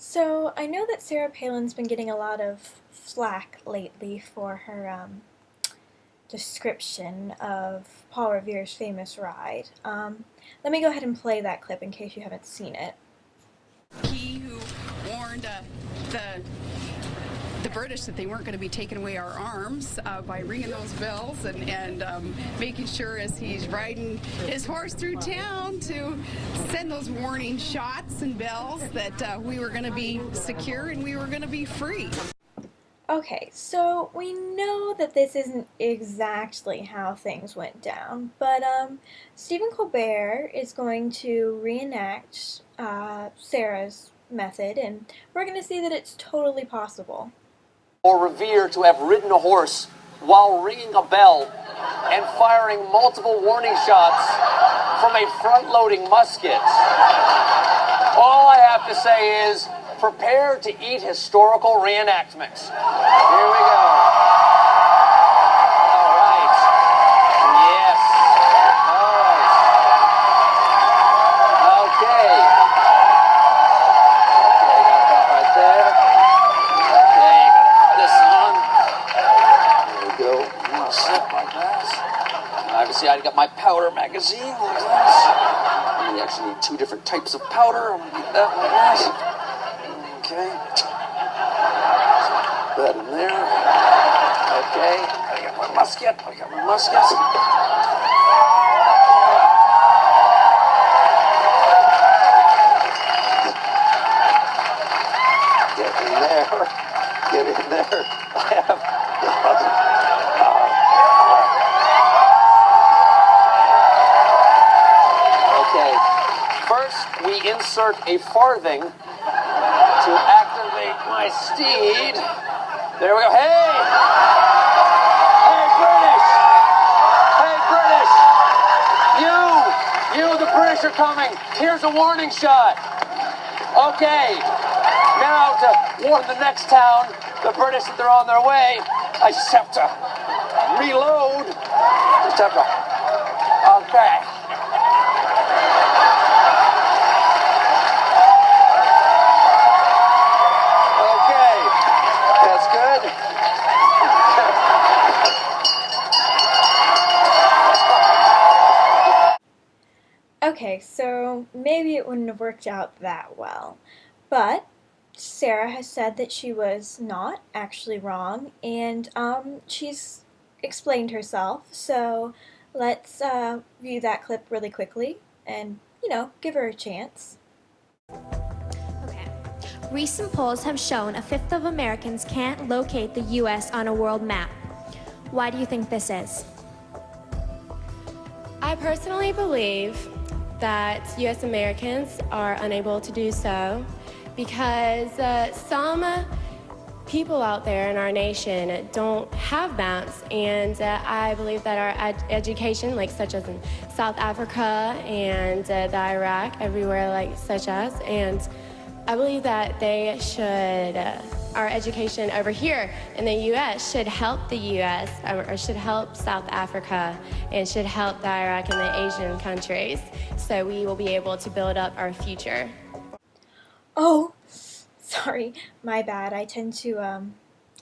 So I know that Sarah Palin's been getting a lot of flack lately for her description of Paul Revere's famous ride. Let me go ahead and play that clip in case you haven't seen it. He who warned the British that they weren't going to be taking away our arms by ringing those bells and making sure as he's riding his horse through town to send those warning shots and bells that we were going to be secure and we were going to be free. Okay, so we know that this isn't exactly how things went down, but Stephen Colbert is going to reenact Sarah's method, and we're going to see that it's totally possible. Or Revere to have ridden a horse while ringing a bell and firing multiple warning shots from a front-loading musket. All I have to say is, prepare to eat historical reenactment. Here we go. All right. Yes. All right. Okay. Okay, got that right there. Okay, got this on. There we go. I'm gonna sit like that. Obviously, I got my powder magazine like this. And you actually need two different types of powder. I'm gonna get that like that. Okay. That in there. Okay. I got my musket. Get in there. Get in there. I have. Okay. First, we insert a farthing to activate my steed. There we go. Hey! Hey, British! Hey, British! You, the British are coming. Here's a warning shot. Okay. Now to warn the next town, the British, that they're on their way, I just have to reload. Just have to. Okay. Okay, so maybe it wouldn't have worked out that well, but Sarah has said that she was not actually wrong, and she's explained herself, so let's view that clip really quickly and, give her a chance. Okay. Recent polls have shown a fifth of Americans can't locate the U.S. on a world map. Why do you think this is? I personally believe that U.S. Americans are unable to do so because some people out there in our nation don't have maps, and I believe that our education, such as in South Africa and the Iraq, everywhere such as, and I believe that they should, our education over here in the U.S. should help the U.S. or should help South Africa and should help the Iraq and the Asian countries, so we will be able to build up our future. Oh, sorry, my bad. I tend to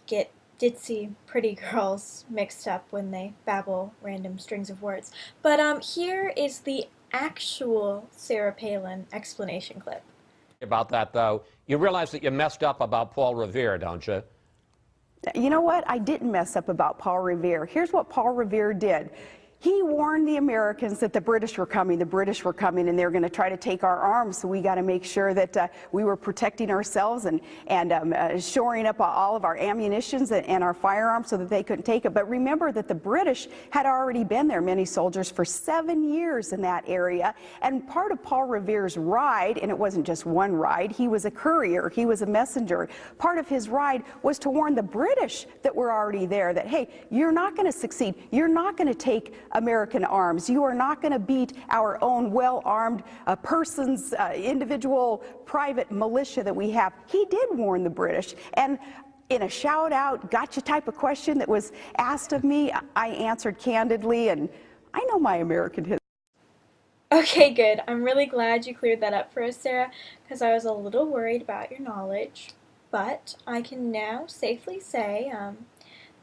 get ditzy pretty girls mixed up when they babble random strings of words. But here is the actual Sarah Palin explanation clip. About that, though, you realize that you messed up about Paul Revere, don't you? You know what? I didn't mess up about Paul Revere. Here's what Paul Revere did. He warned the Americans that the British were coming, and they're going to try to take our arms, so we got to make sure that we were protecting ourselves and shoring up all of our ammunitions and our firearms so that they couldn't take it. But remember that the British had already been there, many soldiers, for 7 years in that area, and part of Paul Revere's ride, and it wasn't just one ride, he was a courier, he was a messenger. Part of his ride was to warn the British that were already there that, hey, you're not going to succeed, you're not going to take American arms. You are not going to beat our own well-armed persons, individual private militia that we have. He did warn the British. And in a shout-out, gotcha type of question that was asked of me, I answered candidly, and I know my American history. Okay, good. I'm really glad you cleared that up for us, Sarah, because I was a little worried about your knowledge. But I can now safely say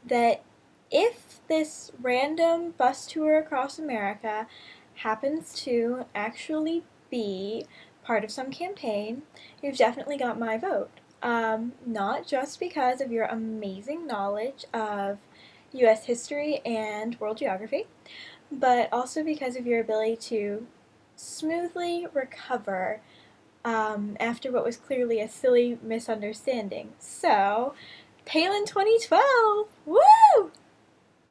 that if this random bus tour across America happens to actually be part of some campaign, you've definitely got my vote. Not just because of your amazing knowledge of U.S. history and world geography, but also because of your ability to smoothly recover after what was clearly a silly misunderstanding. So, Palin 2012! Woo!